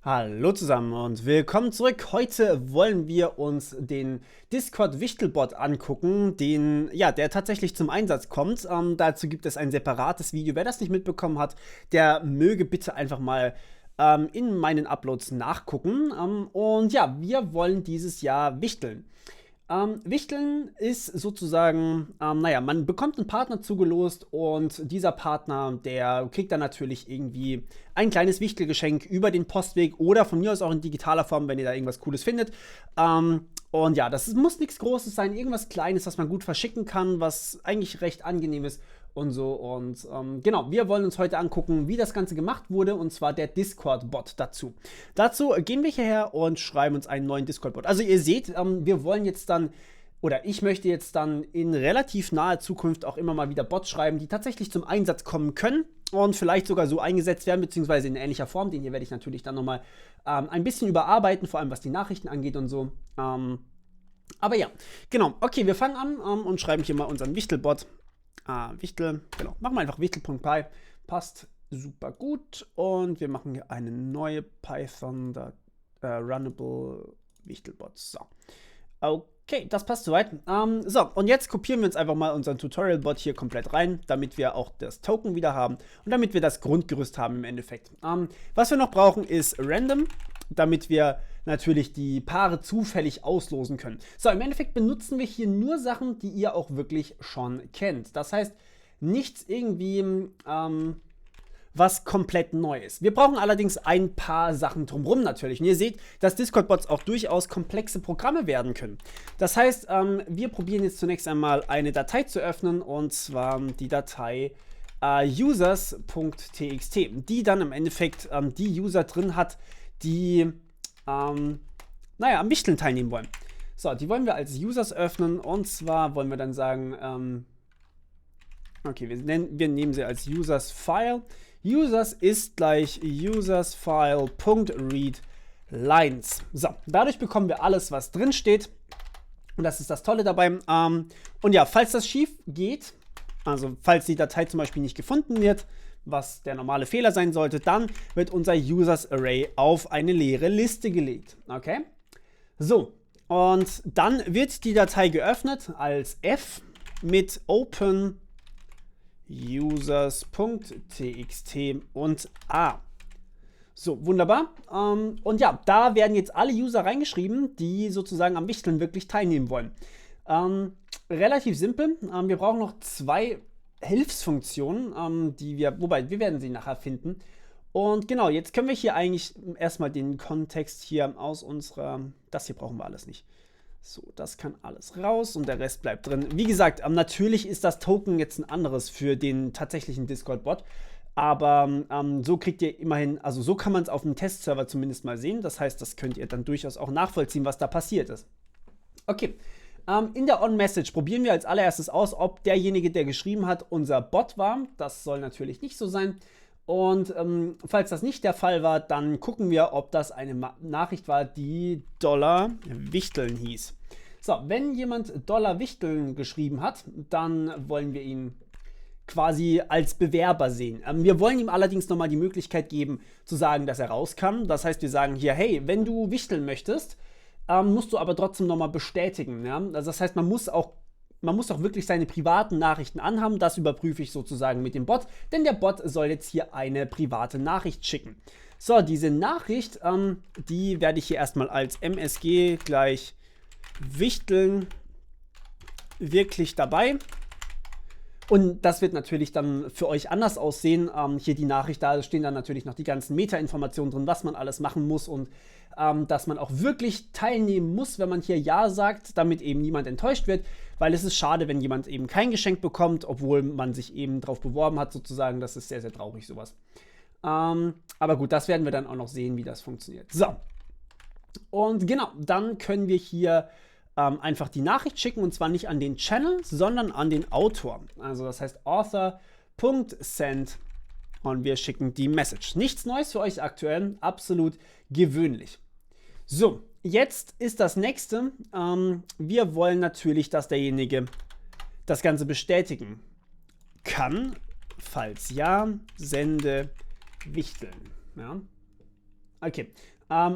Hallo zusammen und willkommen zurück. Heute wollen wir uns den Discord Wichtelbot angucken, der tatsächlich zum Einsatz kommt. Dazu gibt es ein separates Video. Wer das nicht mitbekommen hat, der möge bitte einfach mal in meinen Uploads nachgucken. Und ja, wir wollen dieses Jahr wichteln. Wichteln ist sozusagen, man bekommt einen Partner zugelost und dieser Partner, der kriegt dann natürlich irgendwie ein kleines Wichtelgeschenk über den Postweg oder von mir aus auch in digitaler Form, wenn ihr da irgendwas Cooles findet. Und ja, muss nichts Großes sein, irgendwas Kleines, was man gut verschicken kann, was eigentlich recht angenehm ist und so. Und genau, wir wollen uns heute angucken, wie das Ganze gemacht wurde, und zwar der Discord-Bot dazu. Dazu gehen wir hierher und schreiben uns einen neuen Discord-Bot. Also ihr seht, wir wollen jetzt dann, oder ich möchte jetzt dann in relativ naher Zukunft auch immer mal wieder Bots schreiben, die tatsächlich zum Einsatz kommen können und vielleicht sogar so eingesetzt werden, beziehungsweise in ähnlicher Form. Den hier werde ich natürlich dann nochmal ein bisschen überarbeiten, vor allem was die Nachrichten angeht und so. Aber ja, genau. Okay, wir fangen an und schreiben hier mal unseren Wichtelbot. Wichtel, genau. Machen wir einfach wichtel.py. Passt super gut. Und wir machen hier eine neue Python Runnable Wichtelbot. So. Okay, das passt soweit. So, und jetzt kopieren wir uns einfach mal unseren Tutorial-Bot hier komplett rein, damit wir auch das Token wieder haben und damit wir das Grundgerüst haben im Endeffekt. Was wir noch brauchen, ist Random, damit wir natürlich die Paare zufällig auslosen können. So, im Endeffekt benutzen wir hier nur Sachen, die ihr auch wirklich schon kennt. Das heißt, nichts irgendwie, was komplett neu ist. Wir brauchen allerdings ein paar Sachen drumherum natürlich. Und ihr seht, dass Discord-Bots auch durchaus komplexe Programme werden können. Das heißt, wir probieren jetzt zunächst einmal eine Datei zu öffnen, und zwar die Datei users.txt, die dann im Endeffekt die User drin hat, die am Wichteln teilnehmen wollen. So, die wollen wir als Users öffnen, und zwar wollen wir dann sagen, okay, wir nehmen sie als Users-File. Users ist gleich usersfile.readLines. So, dadurch bekommen wir alles, was drin steht. Und das ist das Tolle dabei. Und ja, falls das schief geht, also falls die Datei zum Beispiel nicht gefunden wird, was der normale Fehler sein sollte, dann wird unser Users Array auf eine leere Liste gelegt. Okay? So, und dann wird die Datei geöffnet als F mit Open users.txt und A. So, wunderbar. Und ja, da werden jetzt alle User reingeschrieben, die sozusagen am Wichteln wirklich teilnehmen wollen. Relativ simpel. Wir brauchen noch zwei Hilfsfunktionen, wobei wir werden sie nachher finden. Und genau, jetzt können wir hier eigentlich erstmal den Kontext hier aus das hier brauchen wir alles nicht. So, das kann alles raus und der Rest bleibt drin. Wie gesagt, natürlich ist das Token jetzt ein anderes für den tatsächlichen Discord-Bot. Aber so kriegt ihr immerhin, also so kann man es auf dem Testserver zumindest mal sehen. Das heißt, das könnt ihr dann durchaus auch nachvollziehen, was da passiert ist. Okay, in der On-Message probieren wir als allererstes aus, ob derjenige, der geschrieben hat, unser Bot war. Das soll natürlich nicht so sein. Und falls das nicht der Fall war, dann gucken wir, ob das eine Nachricht war, die $Wichteln hieß. So, wenn jemand $Wichteln geschrieben hat, dann wollen wir ihn quasi als Bewerber sehen. Wir wollen ihm allerdings nochmal die Möglichkeit geben, zu sagen, dass er raus kann. Das heißt, wir sagen hier, hey, wenn du wichteln möchtest, musst du aber trotzdem nochmal bestätigen. Ja? Also das heißt, man muss auch wirklich seine privaten Nachrichten anhaben. Das überprüfe ich sozusagen mit dem Bot, denn der Bot soll jetzt hier eine private Nachricht schicken. So, diese Nachricht, die werde ich hier erstmal als MSG gleich Wichteln wirklich dabei. Und das wird natürlich dann für euch anders aussehen. Hier die Nachricht, da stehen dann natürlich noch die ganzen Meta-Informationen drin, was man alles machen muss und dass man auch wirklich teilnehmen muss, wenn man hier Ja sagt, damit eben niemand enttäuscht wird, weil es ist schade, wenn jemand eben kein Geschenk bekommt, obwohl man sich eben darauf beworben hat sozusagen. Das ist sehr, sehr traurig sowas. Aber gut, das werden wir dann auch noch sehen, wie das funktioniert. So, und genau, dann können wir hier einfach die Nachricht schicken, und zwar nicht an den Channel, sondern an den Autor. Also das heißt author.send und wir schicken die Message. Nichts Neues für euch aktuell, absolut gewöhnlich. So, jetzt ist das nächste. Wir wollen natürlich, dass derjenige das Ganze bestätigen kann. Falls ja, sende Wichteln. Ja. Okay.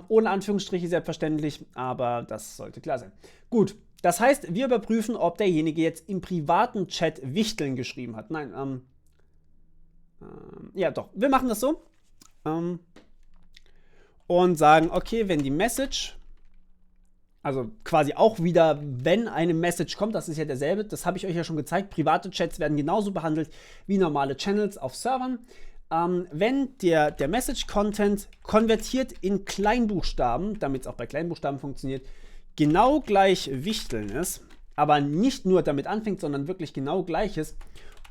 Ohne Anführungsstriche selbstverständlich, aber das sollte klar sein. Gut, das heißt, wir überprüfen, ob derjenige jetzt im privaten Chat Wichteln geschrieben hat. Nein, ja doch, wir machen das so. Und sagen, okay, wenn die Message, also quasi auch wieder, wenn eine Message kommt, das ist ja derselbe, das habe ich euch ja schon gezeigt, private Chats werden genauso behandelt wie normale Channels auf Servern. Wenn der Message-Content konvertiert in Kleinbuchstaben, damit es auch bei Kleinbuchstaben funktioniert, genau gleich Wichteln ist, aber nicht nur damit anfängt, sondern wirklich genau gleich ist.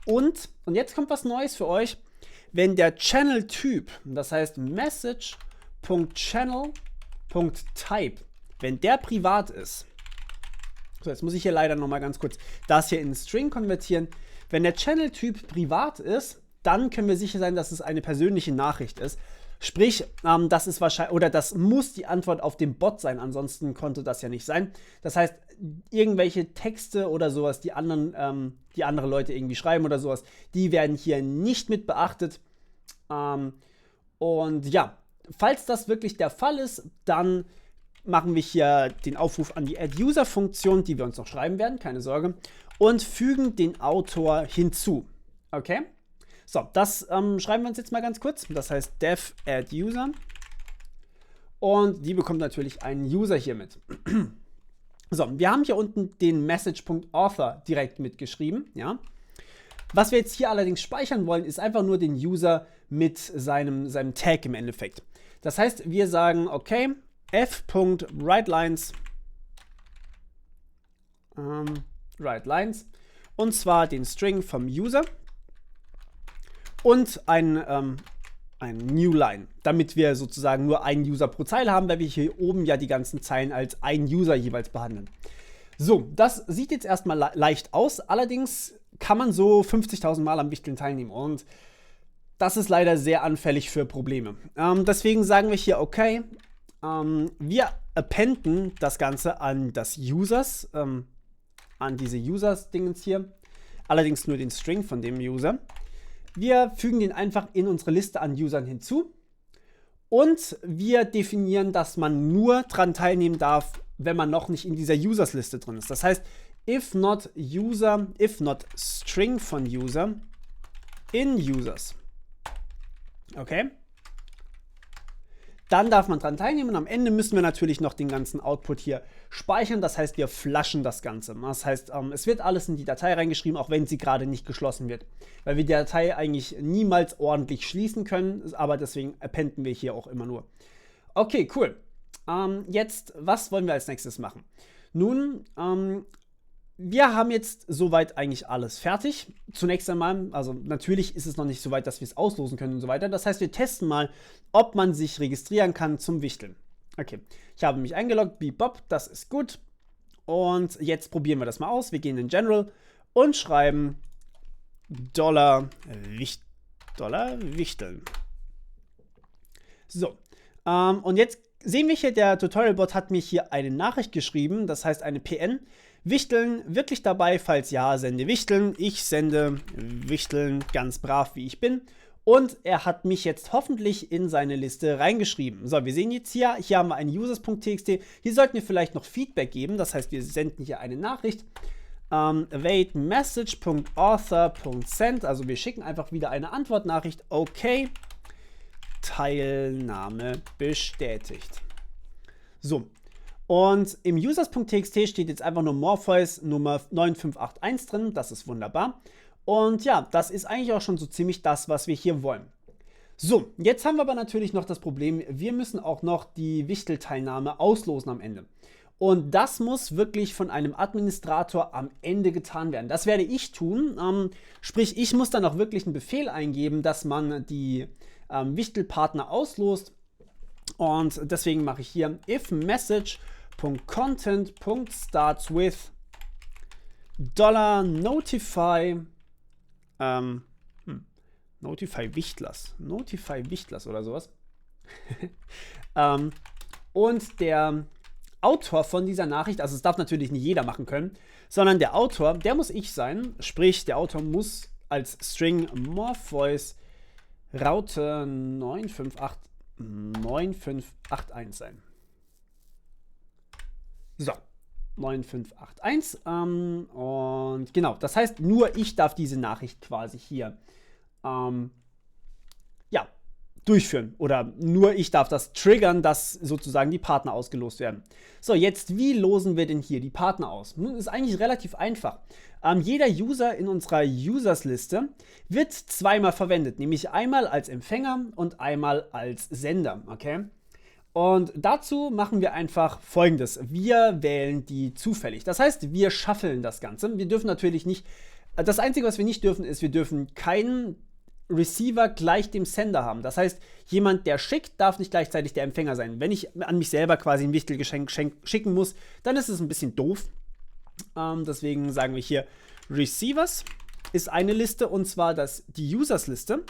Und jetzt kommt was Neues für euch, wenn der Channel-Typ, das heißt Message.Channel.Type, wenn der privat ist, so jetzt muss ich hier leider nochmal ganz kurz das hier in String konvertieren, wenn der Channel-Typ privat ist, dann können wir sicher sein, dass es eine persönliche Nachricht ist. Sprich, das ist wahrscheinlich, oder das muss die Antwort auf den Bot sein, ansonsten konnte das ja nicht sein. Das heißt, irgendwelche Texte oder sowas, die andere Leute irgendwie schreiben oder sowas, die werden hier nicht mit beachtet. Und ja, falls das wirklich der Fall ist, dann machen wir hier den Aufruf an die Add-User-Funktion, die wir uns noch schreiben werden, keine Sorge, und fügen den Autor hinzu. Okay? So, das schreiben wir uns jetzt mal ganz kurz. Das heißt dev add user. Und die bekommt natürlich einen User hier mit. So, wir haben hier unten den message.author direkt mitgeschrieben. Ja? Was wir jetzt hier allerdings speichern wollen, ist einfach nur den User mit seinem Tag im Endeffekt. Das heißt, wir sagen, okay, f.writelines writelines und zwar den String vom User und ein Newline, damit wir sozusagen nur einen User pro Zeile haben, weil wir hier oben ja die ganzen Zeilen als einen User jeweils behandeln. So, das sieht jetzt erstmal leicht aus, allerdings kann man so 50.000 Mal am Wichteln teilnehmen und das ist leider sehr anfällig für Probleme. Deswegen sagen wir hier, okay, wir appenden das Ganze an das Users, an diese Users-Dingens hier, allerdings nur den String von dem User. Wir fügen den einfach in unsere Liste an Usern hinzu und wir definieren, dass man nur dran teilnehmen darf, wenn man noch nicht in dieser Users-Liste drin ist. Das heißt, if not String von User in Users. Okay? Dann darf man dran teilnehmen und am Ende müssen wir natürlich noch den ganzen Output hier speichern. Das heißt, wir flashen das Ganze. Das heißt, es wird alles in die Datei reingeschrieben, auch wenn sie gerade nicht geschlossen wird. Weil wir die Datei eigentlich niemals ordentlich schließen können, aber deswegen appenden wir hier auch immer nur. Okay, cool. Jetzt, was wollen wir als nächstes machen? Nun, wir haben jetzt soweit eigentlich alles fertig. Zunächst einmal, also natürlich ist es noch nicht so weit, dass wir es auslosen können und so weiter. Das heißt, wir testen mal, ob man sich registrieren kann zum Wichteln. Okay, ich habe mich eingeloggt, bebop, das ist gut. Und jetzt probieren wir das mal aus. Wir gehen in General und schreiben $Wichteln. So, und jetzt sehen wir hier, der Tutorial-Bot hat mir hier eine Nachricht geschrieben, das heißt eine PN. Wichteln wirklich dabei? Falls ja, sende Wichteln. Ich sende Wichteln ganz brav, wie ich bin. Und er hat mich jetzt hoffentlich in seine Liste reingeschrieben. So, wir sehen jetzt hier haben wir einen users.txt. Hier sollten wir vielleicht noch Feedback geben. Das heißt, wir senden hier eine Nachricht. Await message.author.send. Also wir schicken einfach wieder eine Antwortnachricht. Okay. Teilnahme bestätigt. So. Und im users.txt steht jetzt einfach nur Morpheus Nummer 9581 drin. Das ist wunderbar. Und ja, das ist eigentlich auch schon so ziemlich das, was wir hier wollen. So, jetzt haben wir aber natürlich noch das Problem, wir müssen auch noch die Wichtelteilnahme auslosen am Ende. Und das muss wirklich von einem Administrator am Ende getan werden. Das werde ich tun. Sprich, ich muss dann auch wirklich einen Befehl eingeben, dass man die Wichtelpartner auslost. Und deswegen mache ich hier if message.content.starts with $notify Wichtlers oder sowas. Und der Autor von dieser Nachricht, also es darf natürlich nicht jeder machen können, sondern der Autor, der muss ich sein, sprich der Autor muss als String Morpheus Raute 958 9581 sein. So, 9581. Und genau, das heißt, nur ich darf diese Nachricht quasi hier ja, durchführen. Oder nur ich darf das triggern, dass sozusagen die Partner ausgelost werden. So, jetzt, wie losen wir denn hier die Partner aus? Nun, ist eigentlich relativ einfach. Jeder User in unserer Users-Liste wird zweimal verwendet, nämlich einmal als Empfänger und einmal als Sender, okay? Und dazu machen wir einfach Folgendes. Wir wählen die zufällig. Das heißt, wir shuffeln das Ganze. Wir dürfen natürlich nicht, das Einzige, was wir nicht dürfen, ist, wir dürfen keinen Receiver gleich dem Sender haben. Das heißt, jemand, der schickt, darf nicht gleichzeitig der Empfänger sein. Wenn ich an mich selber quasi ein Wichtelgeschenk schicken muss, dann ist es ein bisschen doof. Deswegen sagen wir hier, Receivers ist eine Liste, und zwar die Users-Liste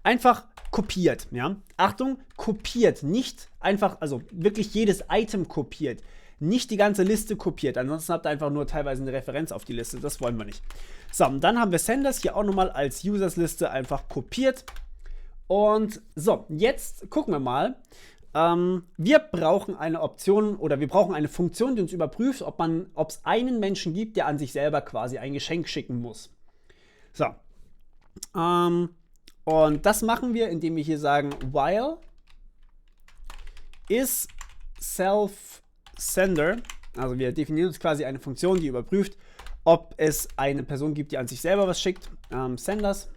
einfach kopiert. Ja? Achtung, kopiert, nicht einfach, also wirklich jedes Item kopiert. Nicht die ganze Liste kopiert, ansonsten habt ihr einfach nur teilweise eine Referenz auf die Liste, das wollen wir nicht. So, und dann haben wir Senders hier auch nochmal als Users-Liste einfach kopiert. Und so, jetzt gucken wir mal. Wir brauchen eine Option oder wir brauchen eine Funktion, die uns überprüft, ob es einen Menschen gibt, der an sich selber quasi ein Geschenk schicken muss. So. Und das machen wir, indem wir hier sagen, while is self-sender. Also wir definieren uns quasi eine Funktion, die überprüft, ob es eine Person gibt, die an sich selber was schickt. Senders.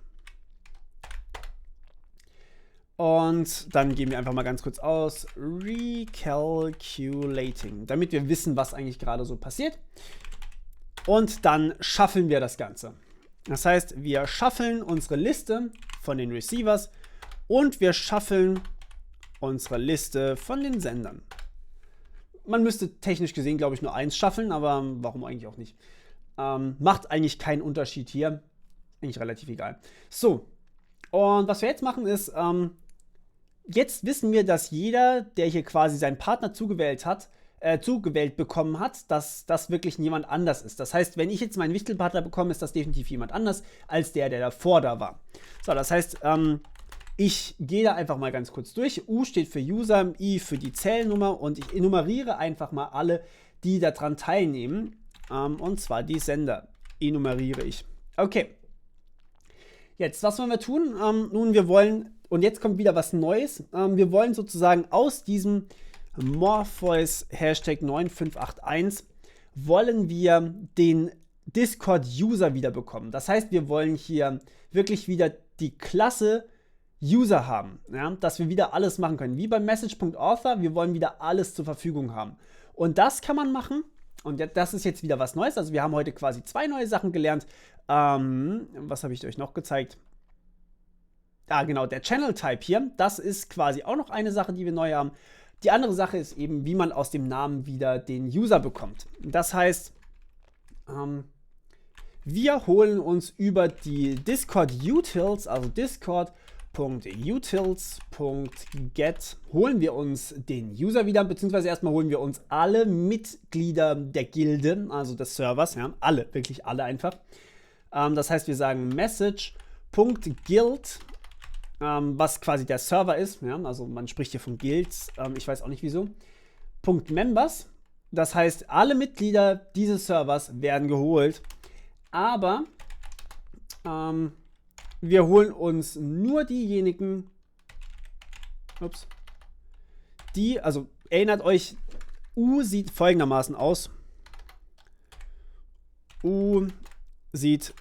Und dann geben wir einfach mal ganz kurz aus, recalculating, damit wir wissen, was eigentlich gerade so passiert. Und dann shuffeln wir das Ganze. Das heißt, wir shuffeln unsere Liste von den Receivers und wir shuffeln unsere Liste von den Sendern. Man müsste technisch gesehen, glaube ich, nur eins shuffeln, aber warum eigentlich auch nicht? Macht eigentlich keinen Unterschied hier. Eigentlich relativ egal. So, und was wir jetzt machen ist, jetzt wissen wir, dass jeder, der hier quasi seinen Partner zugewählt bekommen hat, dass das wirklich jemand anders ist. Das heißt, wenn ich jetzt meinen Wichtelpartner bekomme, ist das definitiv jemand anders als der davor da war. So, das heißt, ich gehe da einfach mal ganz kurz durch. U steht für User, I für die Zellnummer und ich enumeriere einfach mal alle, die daran teilnehmen. Und zwar die Sender enumeriere ich. Okay. Jetzt, was wollen wir tun? Nun, wir wollen, und jetzt kommt wieder was Neues, wir wollen sozusagen aus diesem Morpheus Hashtag 9581 wollen wir den Discord-User wieder bekommen. Das heißt, wir wollen hier wirklich wieder die Klasse User haben, ja? Dass wir wieder alles machen können. Wie beim Message.author, wir wollen wieder alles zur Verfügung haben. Und das kann man machen. Und das ist jetzt wieder was Neues. Also wir haben heute quasi 2 neue Sachen gelernt. Was habe ich euch noch gezeigt? Genau, der Channel Type hier. Das ist quasi auch noch eine Sache, die wir neu haben. Die andere Sache ist eben, wie man aus dem Namen wieder den User bekommt. Das heißt, wir holen uns über die Discord Utils, also discord.utils.get, holen wir uns den User wieder, beziehungsweise erstmal holen wir uns alle Mitglieder der Gilde, also des Servers, ja, alle, wirklich alle einfach. Das heißt, wir sagen message.guild, was quasi der Server ist, ja, also man spricht hier von Guilds, ich weiß auch nicht wieso, .members, das heißt, alle Mitglieder dieses Servers werden geholt, aber wir holen uns nur diejenigen, die, also erinnert euch, U sieht folgendermaßen aus. U sieht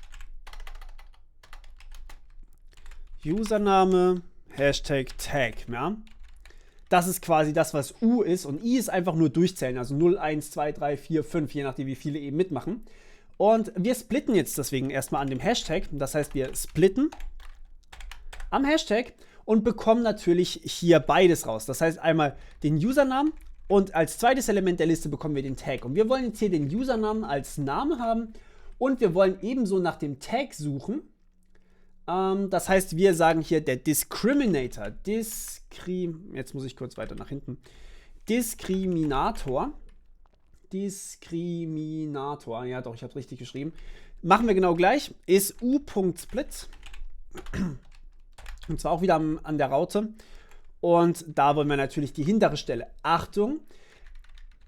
Username, Hashtag Tag, ja. Das ist quasi das, was U ist, und I ist einfach nur durchzählen, also 0, 1, 2, 3, 4, 5, je nachdem, wie viele eben mitmachen. Und wir splitten jetzt deswegen erstmal an dem Hashtag. Das heißt, wir splitten am Hashtag und bekommen natürlich hier beides raus. Das heißt, einmal den Usernamen und als zweites Element der Liste bekommen wir den Tag. Und wir wollen jetzt hier den Usernamen als Name haben und wir wollen ebenso nach dem Tag suchen. Das heißt, wir sagen hier der Discriminator. Jetzt muss ich kurz weiter nach hinten. Diskriminator, ja doch, ich habe es richtig geschrieben. Machen wir genau gleich. Ist u.split. Und zwar auch wieder an der Raute. Und da wollen wir natürlich die hintere Stelle. Achtung!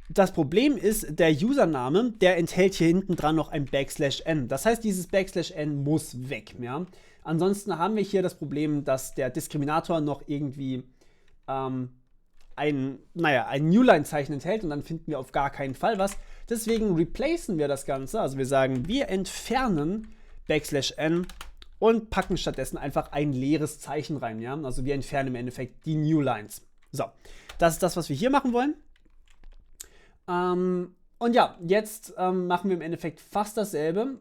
Das Problem ist, der Username, der enthält hier hinten dran noch ein _n. Das heißt, dieses _n muss weg. Ja? Ansonsten haben wir hier das Problem, dass der Diskriminator noch irgendwie ein Newline-Zeichen enthält und dann finden wir auf gar keinen Fall was. Deswegen replacen wir das Ganze. Also wir sagen, wir entfernen _n und packen stattdessen einfach ein leeres Zeichen rein. Ja? Also wir entfernen im Endeffekt die Newlines. So, das ist das, was wir hier machen wollen. Und ja, jetzt machen wir im Endeffekt fast dasselbe,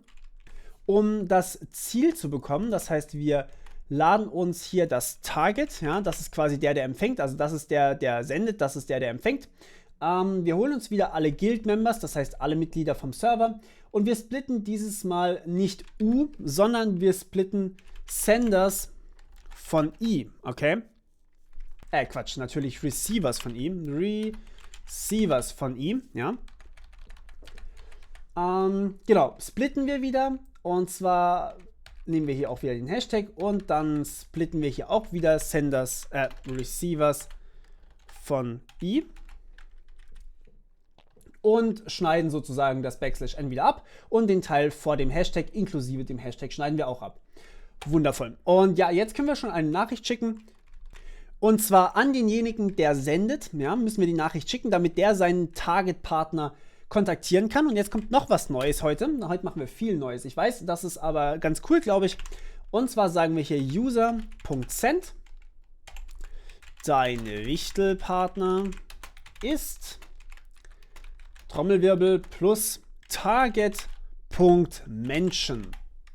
um das Ziel zu bekommen. Das heißt, wir laden uns hier das Target, ja, das ist quasi der empfängt, also das ist der sendet, das ist der empfängt. Wir holen uns wieder alle Guild-Members, das heißt alle Mitglieder vom Server und wir splitten dieses Mal nicht U, sondern wir splitten Senders von I, okay? Quatsch, natürlich Receivers von I, Receivers von ihm, ja. Genau, splitten wir wieder und zwar nehmen wir hier auch wieder den Hashtag und dann splitten wir hier auch wieder Receivers von i und schneiden sozusagen das _n wieder ab und den Teil vor dem Hashtag inklusive dem Hashtag schneiden wir auch ab. Wundervoll. Und ja, jetzt können wir schon eine Nachricht schicken. Und zwar an denjenigen, der sendet, ja, müssen wir die Nachricht schicken, damit der seinen Target-Partner kontaktieren kann. Und jetzt kommt noch was Neues heute. Heute machen wir viel Neues. Ich weiß, das ist aber ganz cool, glaube ich. Und zwar sagen wir hier user.send. Dein Wichtelpartner ist Trommelwirbel plus Target.Mention.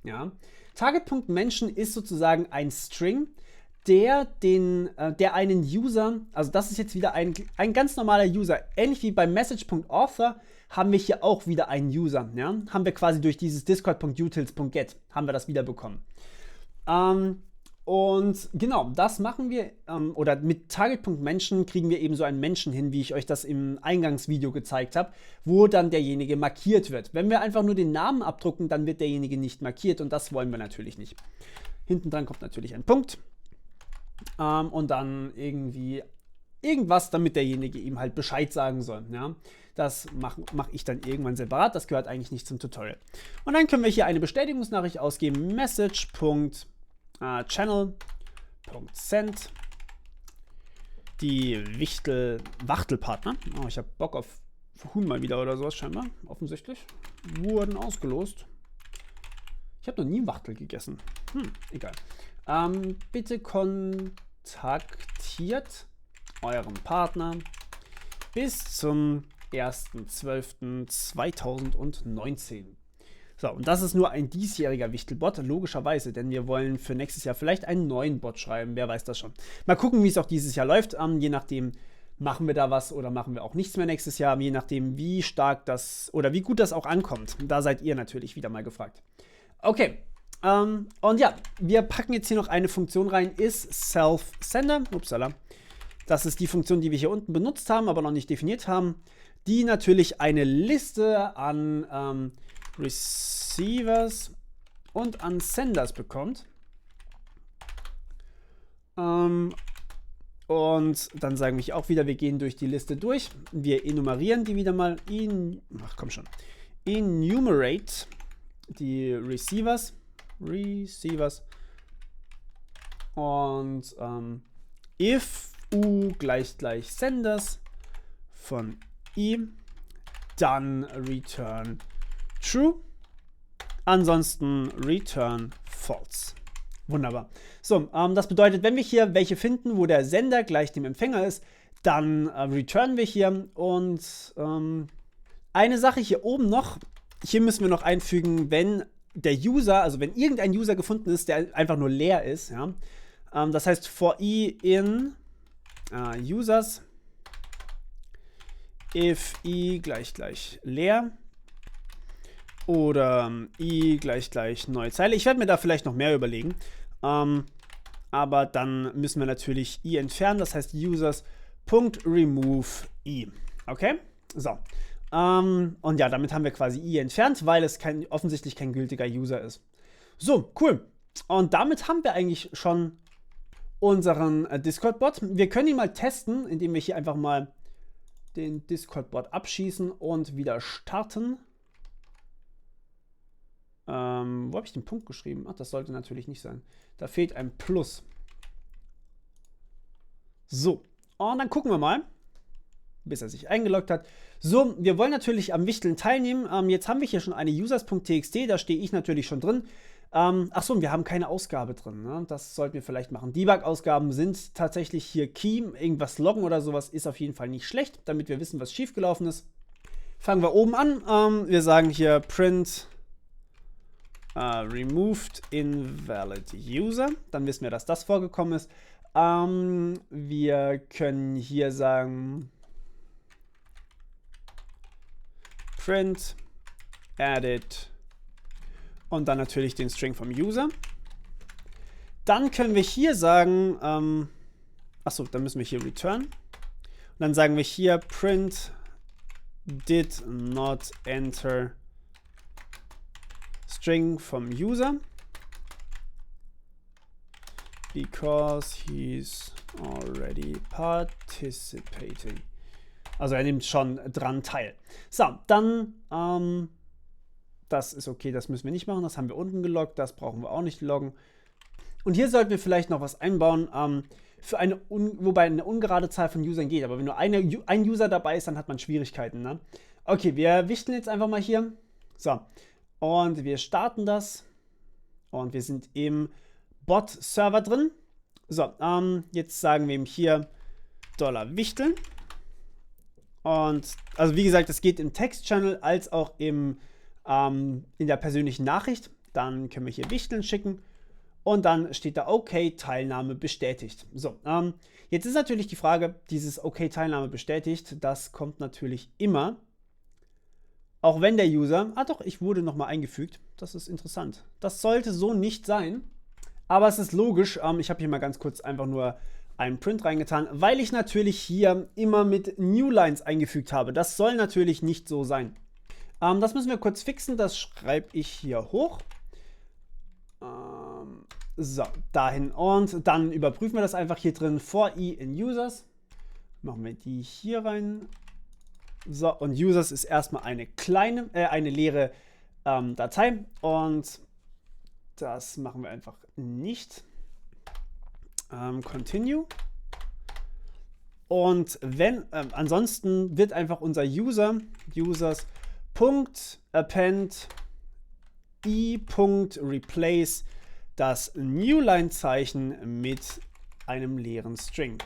Ja. Target.Mention ist sozusagen ein String, der einen User, also das ist jetzt wieder ein ganz normaler User, ähnlich wie beim Message.Author haben wir hier auch wieder einen User, ja? Haben wir quasi durch dieses Discord.utils.get haben wir das wieder bekommen. Und genau, das machen wir, oder mit Target.Mention kriegen wir eben so einen Menschen hin, wie ich euch das im Eingangsvideo gezeigt habe, wo dann derjenige markiert wird. Wenn wir einfach nur den Namen abdrucken, dann wird derjenige nicht markiert und das wollen wir natürlich nicht. Hinten dran kommt natürlich ein Punkt. Und dann irgendwas, damit derjenige ihm halt Bescheid sagen soll. Ja? Das mach ich dann irgendwann separat, das gehört eigentlich nicht zum Tutorial. Und dann können wir hier eine Bestätigungsnachricht ausgeben, message.channel.send die Wachtelpartner. Oh, ich habe Bock auf Huhn mal wieder oder sowas scheinbar, offensichtlich. Wurden ausgelost. Ich habe noch nie Wachtel gegessen. Egal. Bitte kontaktiert euren Partner bis zum 1.12.2019. So, und das ist nur ein diesjähriger Wichtelbot, logischerweise, denn wir wollen für nächstes Jahr vielleicht einen neuen Bot schreiben, wer weiß das schon. Mal gucken, wie es auch dieses Jahr läuft, je nachdem machen wir da was oder machen wir auch nichts mehr nächstes Jahr, je nachdem wie stark das oder wie gut das auch ankommt. Da seid ihr natürlich wieder mal gefragt. Okay. Und ja, wir packen jetzt hier noch eine Funktion rein, isSelfSender. Upsala. Das ist die Funktion, die wir hier unten benutzt haben, aber noch nicht definiert haben, die natürlich eine Liste an Receivers und an Senders bekommt. Und dann sagen wir auch wieder, wir gehen durch die Liste durch. Wir enumerieren die wieder mal. Enumerate die Receivers. Und if u gleich Senders von i, dann return true, ansonsten return false. Wunderbar. So, das bedeutet, wenn wir hier welche finden, wo der Sender gleich dem Empfänger ist, dann returnen wir hier und eine Sache hier oben noch, hier müssen wir noch einfügen, wenn der User, also wenn irgendein User gefunden ist, der einfach nur leer ist, ja, das heißt for i in users if i gleich leer oder i gleich neue Zeile. Ich werde mir da vielleicht noch mehr überlegen, aber dann müssen wir natürlich i entfernen, das heißt users.remove i. Okay? So. Und ja, damit haben wir quasi i entfernt, weil es offensichtlich kein gültiger User ist. So, cool. Und damit haben wir eigentlich schon unseren Discord-Bot. Wir können ihn mal testen, indem wir hier einfach mal den Discord-Bot abschießen und wieder starten. Wo habe ich den Punkt geschrieben? Ach, das sollte natürlich nicht sein. Da fehlt ein Plus. So, und dann gucken wir mal, bis er sich eingeloggt hat. So, wir wollen natürlich am Wichteln teilnehmen. Jetzt haben wir hier schon eine users.txt, da stehe ich natürlich schon drin. Achso, und wir haben keine Ausgabe drin. Ne? Das sollten wir vielleicht machen. Debug-Ausgaben sind tatsächlich hier key. Irgendwas loggen oder sowas ist auf jeden Fall nicht schlecht, damit wir wissen, was schiefgelaufen ist. Fangen wir oben an. Wir sagen hier print removed invalid user. Dann wissen wir, dass das vorgekommen ist. Wir können hier sagen print edit und dann natürlich den String vom User. Dann können wir hier sagen, achso, dann müssen wir hier return. Und dann sagen wir hier print did not enter String vom User because he's already participating. Also er nimmt schon dran teil. So, dann, das ist okay, das müssen wir nicht machen. Das haben wir unten geloggt, das brauchen wir auch nicht loggen. Und hier sollten wir vielleicht noch was einbauen, für wobei eine ungerade Zahl von Usern geht. Aber wenn nur ein User dabei ist, dann hat man Schwierigkeiten. Ne? Okay, wir wichteln jetzt einfach mal hier. So, und wir starten das. Und wir sind im Bot-Server drin. So, jetzt sagen wir ihm hier $wichteln. Und, also wie gesagt, es geht im Text-Channel als auch in der persönlichen Nachricht. Dann können wir hier wichteln schicken. Und dann steht da okay, Teilnahme bestätigt. So, jetzt ist natürlich die Frage, dieses okay, Teilnahme bestätigt, das kommt natürlich immer. Auch wenn der User, doch, ich wurde nochmal eingefügt. Das ist interessant. Das sollte so nicht sein. Aber es ist logisch. Ich habe hier mal ganz kurz einfach nur einen Print reingetan, weil ich natürlich hier immer mit Newlines eingefügt habe. Das soll natürlich nicht so sein. Das müssen wir kurz fixen. Das schreibe ich hier hoch. So, dahin. Und dann überprüfen wir das einfach hier drin. For i in Users. Machen wir die hier rein. So, und Users ist erstmal eine leere Datei. Und das machen wir einfach nicht. Continue. Und wenn, ansonsten wird einfach unser users.append i.replace das Newline-Zeichen mit einem leeren String.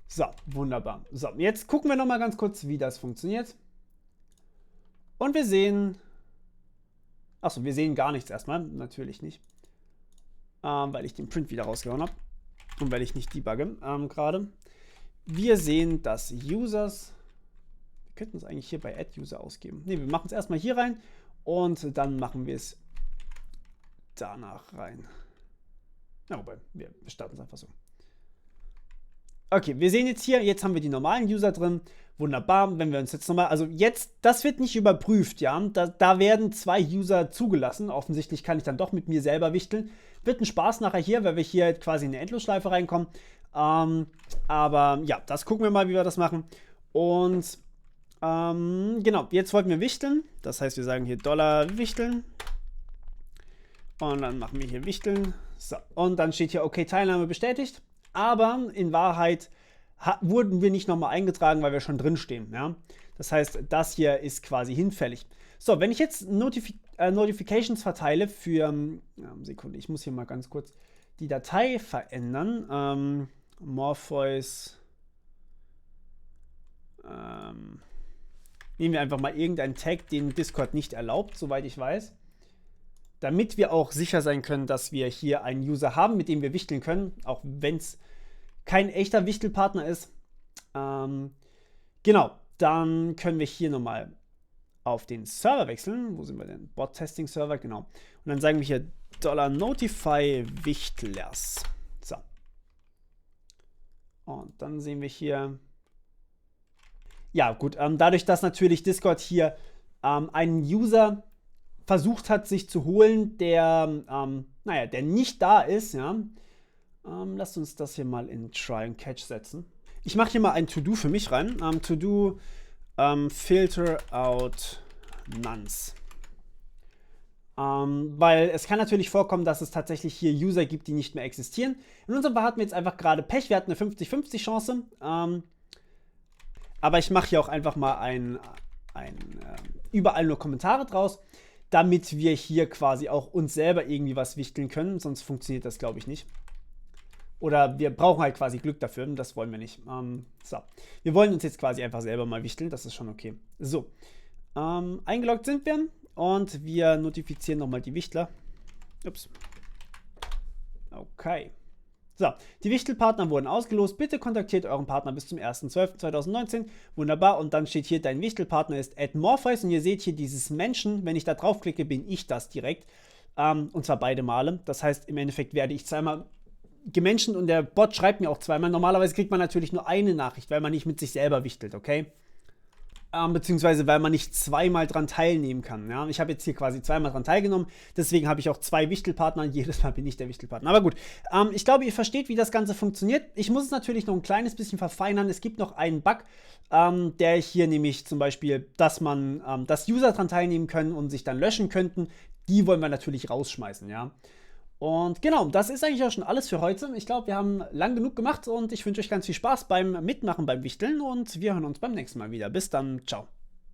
So, wunderbar. So, jetzt gucken wir noch mal ganz kurz, wie das funktioniert. Und wir sehen, achso, wir sehen gar nichts erstmal, natürlich nicht, weil ich den Print wieder rausgehauen habe und weil ich nicht debugge gerade. Wir sehen, dass Users, wir könnten es eigentlich hier bei Add User ausgeben. Ne, wir machen es erstmal hier rein und dann machen wir es danach rein. Na, wobei, wir starten es einfach so. Okay, wir sehen jetzt hier, jetzt haben wir die normalen User drin. Wunderbar, wenn wir uns jetzt nochmal, also jetzt, das wird nicht überprüft, ja. Da werden 2 User zugelassen. Offensichtlich kann ich dann doch mit mir selber wichteln. Wird ein Spaß nachher hier, weil wir hier quasi in eine Endlosschleife reinkommen. Aber ja, das gucken wir mal, wie wir das machen. Und genau, jetzt wollten wir wichteln. Das heißt, wir sagen hier $wichteln. Und dann machen wir hier wichteln. So, und dann steht hier, okay, Teilnahme bestätigt. Aber in Wahrheit wurden wir nicht nochmal eingetragen, weil wir schon drin stehen. Ja? Das heißt, das hier ist quasi hinfällig. So, wenn ich jetzt Notifications verteile für, Sekunde, ich muss hier mal ganz kurz die Datei verändern. Morpheus. Nehmen wir einfach mal irgendeinen Tag, den Discord nicht erlaubt, soweit ich weiß. Damit wir auch sicher sein können, dass wir hier einen User haben, mit dem wir wichteln können, auch wenn es kein echter Wichtelpartner ist. Genau, dann können wir hier nochmal auf den Server wechseln. Wo sind wir denn? Bot-Testing-Server, genau. Und dann sagen wir hier $notify Wichtlers. So. Und dann sehen wir hier, ja gut, dadurch, dass natürlich Discord hier einen User versucht hat, sich zu holen, der, der nicht da ist, ja. Lasst uns das hier mal in Try and Catch setzen. Ich mache hier mal ein To-Do für mich rein. To-Do Filter out Nones. Weil es kann natürlich vorkommen, dass es tatsächlich hier User gibt, die nicht mehr existieren. In unserem Fall hatten wir jetzt einfach gerade Pech. Wir hatten eine 50-50 Chance. Aber ich mache hier auch einfach mal überall nur Kommentare draus, damit wir hier quasi auch uns selber irgendwie was wichteln können. Sonst funktioniert das, glaube ich, nicht. Oder wir brauchen halt quasi Glück dafür. Das wollen wir nicht. So. Wir wollen uns jetzt quasi einfach selber mal wichteln. Das ist schon okay. So. Eingeloggt sind wir. Und wir notifizieren nochmal die Wichtler. Ups. Okay. So, die Wichtelpartner wurden ausgelost. Bitte kontaktiert euren Partner bis zum 1.12.2019. Wunderbar. Und dann steht hier, dein Wichtelpartner ist @Morpheus. Und ihr seht hier dieses Menschen. Wenn ich da draufklicke, bin ich das direkt. Und zwar beide Male. Das heißt, im Endeffekt werde ich zweimal gemenschen und der Bot schreibt mir auch zweimal. Normalerweise kriegt man natürlich nur eine Nachricht, weil man nicht mit sich selber wichtelt, okay? Beziehungsweise weil man nicht zweimal dran teilnehmen kann. Ja? Ich habe jetzt hier quasi zweimal dran teilgenommen, deswegen habe ich auch 2 Wichtelpartner und jedes Mal bin ich der Wichtelpartner. Aber gut, ich glaube, ihr versteht, wie das Ganze funktioniert. Ich muss es natürlich noch ein kleines bisschen verfeinern. Es gibt noch einen Bug, der hier nämlich zum Beispiel, dass User dran teilnehmen können und sich dann löschen könnten. Die wollen wir natürlich rausschmeißen, ja. Und genau, das ist eigentlich auch schon alles für heute. Ich glaube, wir haben lang genug gemacht und ich wünsche euch ganz viel Spaß beim Mitmachen, beim Wichteln und wir hören uns beim nächsten Mal wieder. Bis dann, ciao.